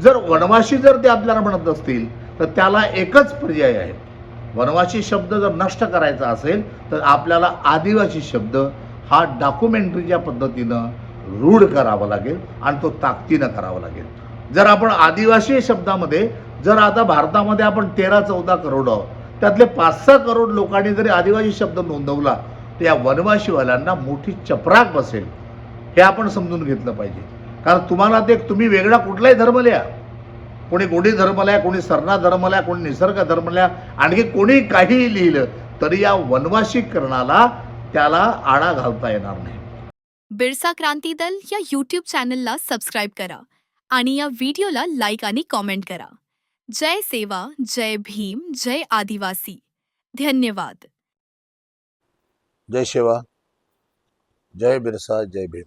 जर वनवासी जर ते आपल्याला म्हणत असतील तर त्याला एकच पर्याय आहे. वनवासी शब्द जर नष्ट करायचा असेल तर आपल्याला आदिवासी शब्द हा डॉक्युमेंटरीच्या पद्धतीनं रूढ करावा लागेल आणि तो ताकदीनं करावा लागेल. जर आपण आदिवासी शब्दामध्ये जर आता भारतामध्ये आपण 13-14 करोड आहोत, त्यातले 5-6 करोड लोकांनी जरी आदिवासी शब्द नोंदवला तर या वनवासीवाल्यांना मोठी चपराक बसेल. हे आपण समजून घेतलं पाहिजे. कारण तुम्हाला ते तुम्ही वेगळा कुठलाही धर्म लिहा, कोणी गोडी धर्म लिहा, कोणी सरना धर्म लिहा, कोणी निसर्ग धर्म लिहा, आणखी कोणी काहीही लिहिलं तरी या वनवासीकरणाला त्याला आळा घालता येणार नाही. बिरसा क्रांती दल या यूट्यूब चॅनलला सबस्क्राईब करा आणि या व्हिडिओला लाईक आणि कॉमेंट करा. जय सेवा, जय भीम, जय आदिवासी. धन्यवाद. जय सेवा, जय बिरसा, जय भीम.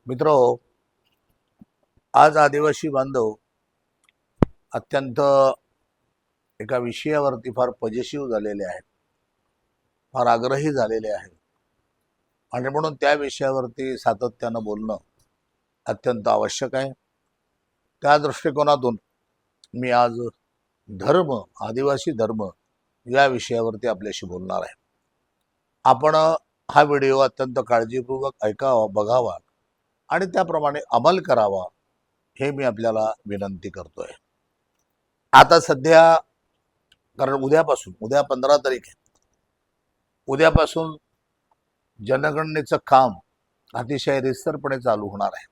मित्रो, आज आदिवासी बांधव अत्यंत एका विषयावरती फार पॉझिटिव्ह झालेले आहेत, फार आग्रही झालेले आहेत आणि म्हणून त्या विषयावरती सातत्यानं बोलणं अत्यंत आवश्यक आहे. त्या दृष्टिकोनातून मी आज धर्म, आदिवासी धर्म या विषयावरती आपल्याशी बोलणार आहे. आपण हा व्हिडिओ अत्यंत काळजीपूर्वक ऐकावा, बघावा आणि त्याप्रमाणे अंमल करावा हे मी आपल्याला विनंती करतोय. आता सध्या, कारण उद्या 15 तारीख आहे, उद्यापासून जनगणनेचं काम अतिशय रितसरपणे चालू होणार आहे.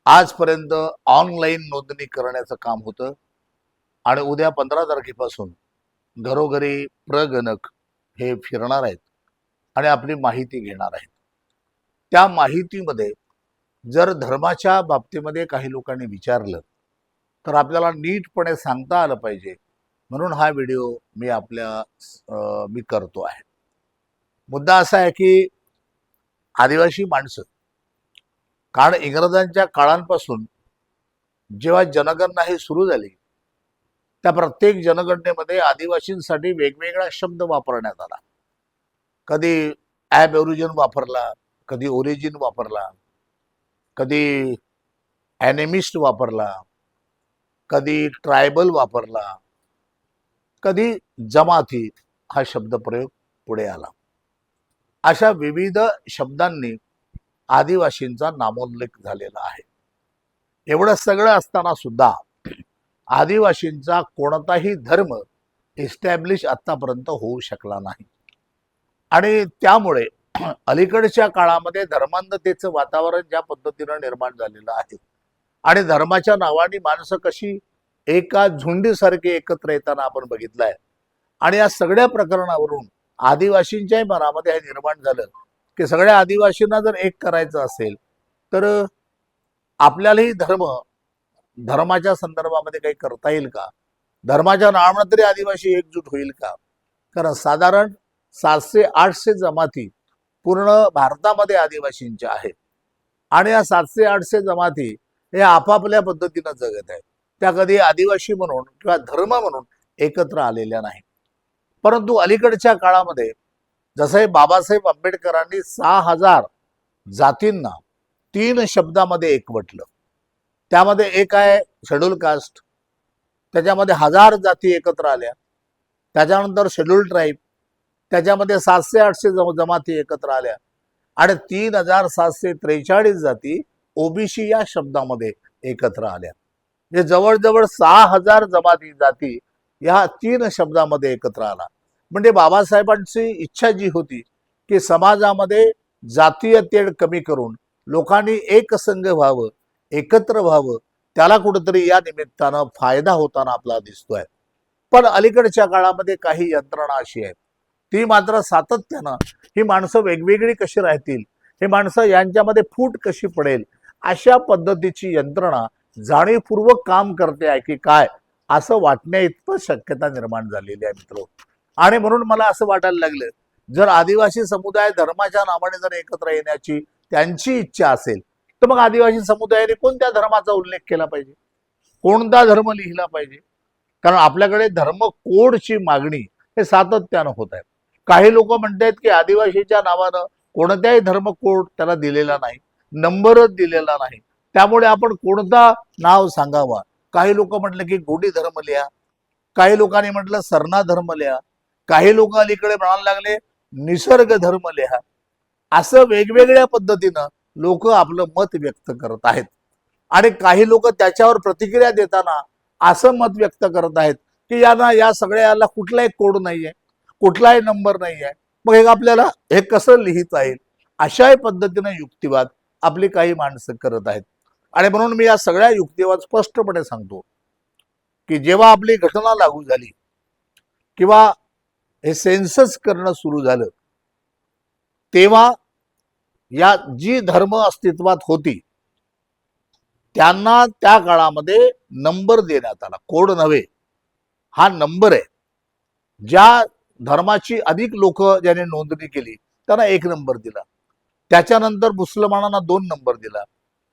आजपर्यंत ऑनलाईन नोंदणी करण्याचं काम होतं आणि उद्या 15 तारखेपासून घरोघरी प्रगणक हे फिरणार आहेत आणि आपली माहिती घेणार आहेत. त्या माहितीमध्ये जर धर्माच्या बाबतीमध्ये काही लोकांनी विचारलं तर आपल्याला नीटपणे सांगता आलं पाहिजे, म्हणून हा व्हिडिओ मी करतो आहे. मुद्दा असा आहे की आदिवासी माणसं, कारण इंग्रजांच्या काळांपासून जेव्हा जनगणना ही सुरू झाली त्या प्रत्येक जनगणनेमध्ये आदिवासींसाठी वेगवेगळा शब्द वापरण्यात आला. कधी ॲबओरिजिन वापरला, कधी ओरिजिन वापरला, कधी ॲनिमिस्ट वापरला, कधी ट्रायबल वापरला, कधी जमाती हा शब्दप्रयोग पुढे आला. अशा विविध शब्दांनी आदिवासींचा नामोल्लेख झालेला आहे. एवढं सगळं असताना सुद्धा आदिवासींचा कोणताही धर्म इस्टॅब्लिश आतापर्यंत होऊ शकला नाही आणि त्यामुळे अलीकडच्या काळामध्ये धर्मांधतेचं वातावरण ज्या पद्धतीनं निर्माण झालेलं आहे आणि धर्माच्या नावाने माणसं कशी एका झुंडीसारखे एकत्र येताना आपण बघितलंय आणि या सगळ्या प्रकरणावरून आदिवासींच्याही मनामध्ये हे निर्माण झालं की सगळ्या आदिवासींना जर एक करायचं असेल तर आपल्यालाही धर्माच्या संदर्भामध्ये काही करता येईल का, धर्माच्या नावानं तरी आदिवासी एकजूट होईल का? कारण साधारण 700-800 जमाती पूर्ण भारतामध्ये आदिवासींच्या आहेत आणि या 700-800 जमाती हे आपापल्या पद्धतीनं जगत आहेत. त्या कधी आदिवासी म्हणून किंवा धर्म म्हणून एकत्र आलेल्या नाही. परंतु अलीकडच्या काळामध्ये जसं बाबासाहेब आंबेडकरांनी 6000 जातींना 3 शब्दामध्ये एकवटलं, त्यामध्ये एक आहे शेड्यूल कास्ट, त्याच्यामध्ये 1000 जाती एकत्र आल्या, त्याच्यानंतर शेड्यूल ट्राईब, त्याच्यामध्ये 700-800 जमाती एकत्र आल्या आणि 3743 जाती ओबीसी या शब्दामध्ये एकत्र आल्या. म्हणजे जवळजवळ 6000 जाती या 3 शब्दामध्ये एकत्र आला. म्हणजे बाबासाहेबांची इच्छा जी होती की समाजामध्ये जातीय तेढ कमी करून लोकांनी एकसंघ व्हावं, एकत्र व्हावं, त्याला कुठेतरी या निमित्तानं फायदा होताना आपला दिसतोय. पण अलीकडच्या काळामध्ये काही यंत्रणा अशी आहे ती मात्र सातत्यानं ही माणसं वेगवेगळी कशी राहतील, हे माणसं यांच्यामध्ये फूट कशी पडेल, अशा पद्धतीची यंत्रणा जाणीवपूर्वक काम करते आहे की काय असं वाटण्या इतकं शक्यता निर्माण झालेली आहे मित्र. आणि म्हणून मला असं वाटायला लागलं, जर आदिवासी समुदाय धर्माच्या नावाने जर एकत्र येण्याची त्यांची इच्छा असेल तर मग आदिवासी समुदायाने कोणत्या धर्माचा उल्लेख केला पाहिजे, कोणता धर्म लिहिला पाहिजे? कारण आपल्याकडे धर्म कोडची मागणी हे सातत्यानं होत आहे. काही लोक म्हणतात की आदिवासीच्या नावानं कोणत्याही धर्म कोड त्याला दिलेला नाही, नंबरच दिलेला नाही. त्यामुळे आपण कोणता नाव सांगावा. काही लोक म्हटलं की गोडी धर्म लिहा, काही लोकांनी म्हटलं सरना धर्म लिहा, काही लोक अलीकडे म्हणायला लागले निसर्ग धर्म लिहा. असं वेगवेगळ्या पद्धतीनं लोक आपलं मत व्यक्त करत आहेत. आणि काही लोक त्याच्यावर प्रतिक्रिया देताना असं मत व्यक्त करत आहेत की या सगळ्याला कुठलाही कोड नाहीये, कुठलाही नंबर नाहीये, मग हे आपल्याला हे कसं लिहिता येईल, अशाही पद्धतीने युक्तिवाद आपली काही माणसं करत आहेत. आणि म्हणून मी या सगळ्या युक्तिवाद स्पष्टपणे सांगतो की जेव्हा आपली घटना लागू झाली किंवा हे सेन्सस करणं सुरू झालं, तेव्हा या जी धर्म अस्तित्वात होती त्यांना त्या काळामध्ये नंबर देण्यात आला, कोड नव्हे, हा नंबर आहे. ज्या धर्माची अधिक लोक ज्याने नोंदणी केली त्यांना 1 नंबर दिला, त्याच्यानंतर मुसलमानांना 2 नंबर दिला,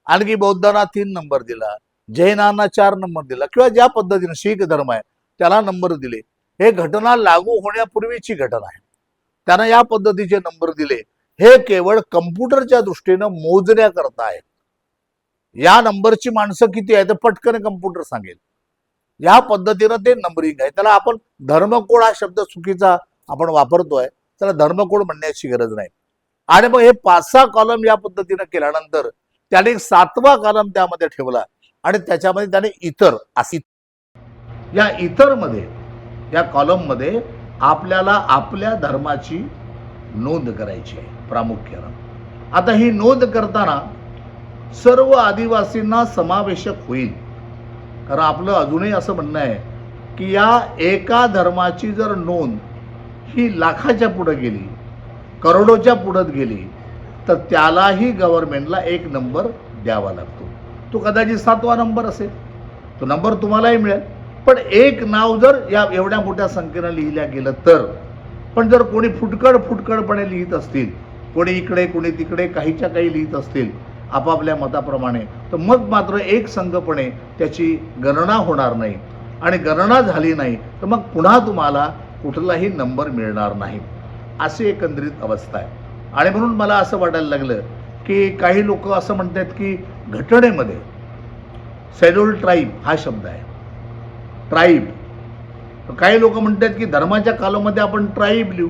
आणखी बौद्धांना 3 नंबर दिला, जैनांना 4 नंबर दिला, किंवा ज्या पद्धतीने शीख धर्म आहे त्याला नंबर दिले. हे घटना लागू होण्यापूर्वीची घटना आहे. त्यांना या पद्धतीचे नंबर दिले. हे केवळ कम्प्युटरच्या दृष्टीनं मोजण्याकरता आहे. या नंबरची माणसं किती आहे तर पटकन कम्प्युटर सांगेल. या पद्धतीनं ते नंबरिंग आहे. त्याला आपण धर्मकोड हा शब्द चुकीचा आपण वापरतोय, त्याला धर्मकोड म्हणण्याची गरज नाही. आणि मग हे 5-6 कॉलम या पद्धतीनं केल्यानंतर त्याने 7वा कॉलम त्यामध्ये ठेवला आणि त्याच्यामध्ये त्याने इतर अशी, या इतर मध्ये, या कॉलम मध्ये आपल्याला आपल्या धर्माची नोंद करायची आहे प्रामुख्यानं. आता ही नोंद करताना सर्व आदिवासींना समावेशक होईल. कारण आपलं अजूनही असं म्हणणं आहे की या एका धर्माची जर नोंद ही लाखाच्या पुढे गेली, करोडोच्या पुढे गेली, तर त्यालाही गव्हर्नमेंटला 1 नंबर द्यावा लागतो. तो कदाचित 7वा नंबर असेल, तो नंबर तुम्हालाही मिळेल. पण एक नाव जर या एवढ्या मोठ्या संख्येनं लिहिल्या गेलं तर, पण जर कोणी फुटकळपणे लिहित असतील, कोणी इकडे कोणी तिकडे काहीच्या काही लिहित असतील आपापल्या मताप्रमाणे, तर मग मात्र एक संघपणे त्याची गणना होणार नाही. आणि गणना झाली नाही तर मग पुन्हा तुम्हाला कुठलाही नंबर मिळणार नाही. अशी एकंदरीत अवस्था आहे. आणि म्हणून मला असं वाटायला लागलं की काही लोक असं म्हणतात की घटनेमध्ये शेड्यूल ट्राईब हा शब्द आहे, ट्राईब. काही लोक म्हणतात की धर्माच्या कालामध्ये आपण ट्राईब लिहू.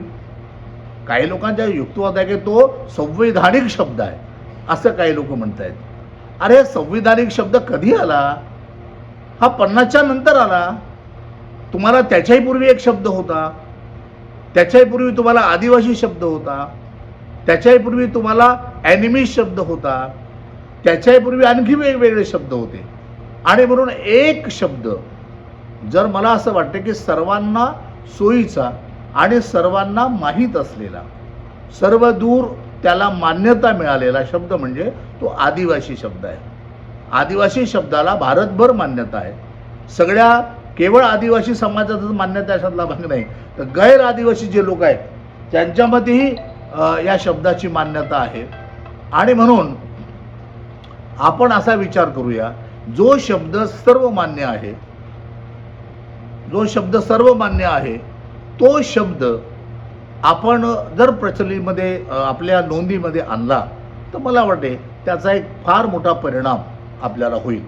काही लोकांच्या युक्तिवाद आहे की तो संवैधानिक शब्द आहे, असं काही लोक म्हणतात. अरे संविधानिक शब्द कधी आला? हा 50च्या नंतर आला. तुम्हाला त्याच्याही पूर्वी एक शब्द होता, त्याच्याही पूर्वी तुम्हाला आदिवासी शब्द होता, त्याच्याही पूर्वी तुम्हाला ॲनिमिस्ट शब्द होता, त्याच्याही पूर्वी आणखी वेगवेगळे शब्द होते. आणि म्हणून एक शब्द जर मला असं वाटतं की सर्वांना सोयीचा आणि सर्वांना माहीत असलेला, सर्व दूर त्याला मान्यता मिळालेला शब्द म्हणजे तो आदिवासी शब्द आहे. आदिवासी शब्दाला भारतभर मान्यता आहे. सगळ्या केवळ आदिवासी समाजातच मान्यता अशातला भाग नाही, तर गैर आदिवासी जे लोक आहेत त्यांच्यामध्येही या शब्दाची मान्यता आहे. आणि म्हणून आपण असा विचार करूया, जो शब्द सर्वमान्य आहे, जो शब्द सर्वमान्य आहे, तो शब्द आपण जर प्रचलितमध्ये आपल्या नोंदीमध्ये आणला तर मला वाटते त्याचा एक फार मोठा परिणाम आपल्याला होईल.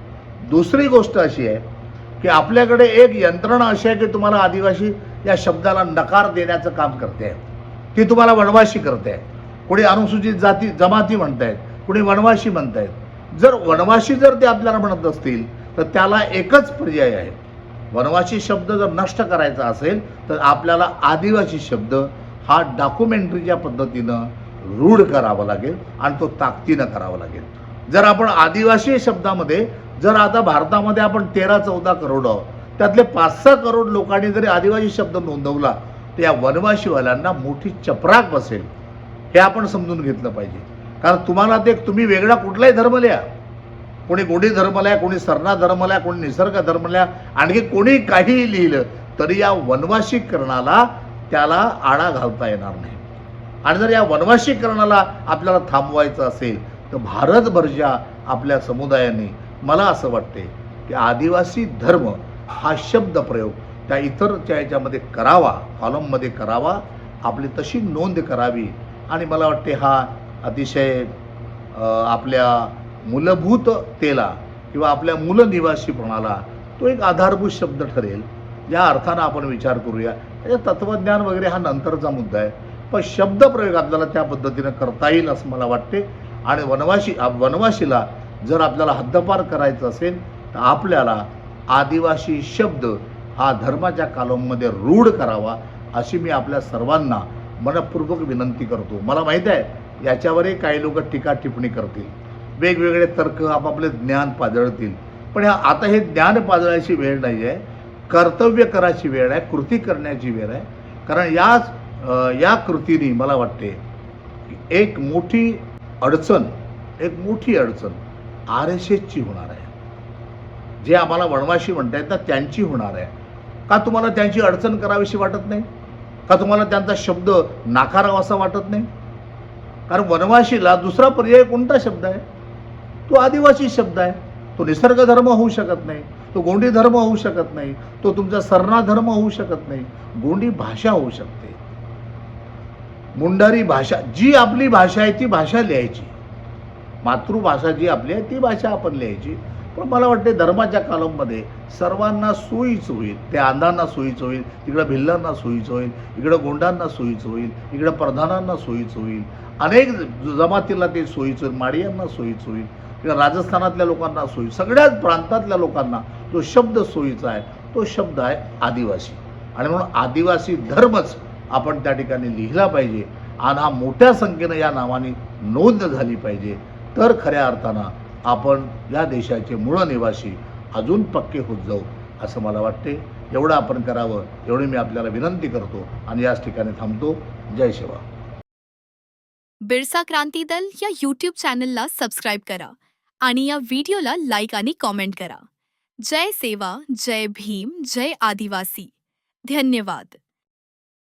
दुसरी गोष्ट अशी आहे की आपल्याकडे एक यंत्रणा अशी आहे की तुम्हाला आदिवासी या शब्दाला नकार देण्याचं काम करते आहे. ती तुम्हाला वनवासी करते आहे. कोणी अनुसूचित जाती जमाती म्हणतायत, कोणी वनवासी म्हणतायत. जर वनवासी जर ते आपल्याला म्हणत असतील तर त्याला एकच पर्याय आहे. वनवासी शब्द जर नष्ट करायचा असेल तर आपल्याला आदिवासी शब्द हा डॉक्युमेंटरीच्या पद्धतीनं रूढ करावा लागेल आणि तो ताकदीनं करावा लागेल. जर आपण आदिवासी शब्दामध्ये जर आता भारतामध्ये आपण 13-14 करोड आहोत, त्यातले 5-6 करोड लोकांनी जरी आदिवासी शब्द नोंदवला तर या वनवासीवाल्यांना मोठी चपराक बसेल. हे आपण समजून घेतलं पाहिजे. कारण तुम्हाला ते तुम्ही वेगळा कुठलाही धर्म लिहा, कोणी गोडी धर्म लिहा, कोणी सरना धर्म लिहा, कोणी निसर्ग धर्म लिहा, आणखी कोणी काहीही लिहिलं तरी या वनवासीकरणाला त्याला आळा घालता येणार नाही. आणि जर या वनवासीकरणाला आपल्याला थांबवायचं असेल तर भारतभरच्या आपल्या समुदायाने, मला असं वाटते की आदिवासी धर्म हा शब्द प्रयोग त्या इतरच्या ह्याच्यामध्ये करावा, कॉलममध्ये करावा, आपली तशी नोंद करावी. आणि मला वाटते हा अतिशय आपल्या मूलभूततेला किंवा आपल्या मूलनिवासीपणाला तो एक आधारभूत शब्द ठरेल. या अर्थानं आपण विचार करूया. त्याच्या तत्त्वज्ञान वगैरे हा नंतरचा मुद्दा आहे, पण शब्दप्रयोग आपल्याला त्या पद्धतीनं करता येईल असं मला वाटते. आणि वनवासीला जर आपल्याला हद्दपार करायचं असेल तर आपल्याला आदिवासी शब्द हा धर्माच्या कॉलममध्ये रूढ करावा, अशी मी आपल्या सर्वांना मनपूर्वक विनंती करतो. मला माहीत आहे याच्यावरही काही लोक टीका टिप्पणी करतील, वेगवेगळे तर्क आपापले ज्ञान पाजळतील, पण आता हे ज्ञान पाजळायची वेळ नाही आहे, कर्तव्य करायची वेळ आहे, कृती करण्याची वेळ आहे. कारण या कृतीने मला वाटते एक मोठी अडचण RSSची होणार आहे. जे आम्हाला वनवासी म्हणतायत ना त्यांची होणार आहे. का तुम्हाला त्यांची अडचण करावीशी वाटत नाही? का तुम्हाला त्यांचा शब्द नाकारावासा वाटत नाही? कारण वनवासीला दुसरा पर्याय कोणता शब्द आहे? तो आदिवासी शब्द आहे. तो निसर्ग धर्म होऊ शकत नाही, तो गोंडी धर्म होऊ शकत नाही, तो तुमचा सरना धर्म होऊ शकत नाही. गोंडी भाषा होऊ शकते, मुंडारी भाषा, जी आपली भाषा आहे ती भाषा लिहायची, मातृभाषा जी आपली आहे ती भाषा आपण लिहायची. पण मला वाटते धर्माच्या कॉलममध्ये सर्वांना सोयीचं होईल, त्या अंधांना सोयीचं होईल, तिकडं भिल्लांना सोयीचं होईल, इकडं गोंडांना सोयीचं होईल, इकडं प्रधानांना सोयीचं होईल, अनेक जमातीला ते सोयीचं होईल, माडियांना सोयीचं होईल, इकडं राजस्थानातल्या लोकांना सोयी, सगळ्याच प्रांतातल्या लोकांना जो शब्द सोयीचा आहे तो शब्द आहे आदिवासी. आणि म्हणून आदिवासी धर्मच आपण त्या ठिकाणी लिहिला पाहिजे आणि हा मोठ्या संख्येनं या नावाने नोंद झाली पाहिजे. तर खऱ्या अर्थानं आपण या देशाचे मूळ निवासी अजून पक्के होत जाऊ असं मला वाटते. एवढं आपण करावं एवढी मी आपल्याला विनंती करतो आणि याच ठिकाणी थांबतो. जय शिवा. बिरसा क्रांती दल या यूट्यूब चॅनलला सबस्क्राईब करा आणि या व्हिडिओला लाईक आणि कॉमेंट करा. जय सेवा, जय भीम, जय आदिवासी. धन्यवाद.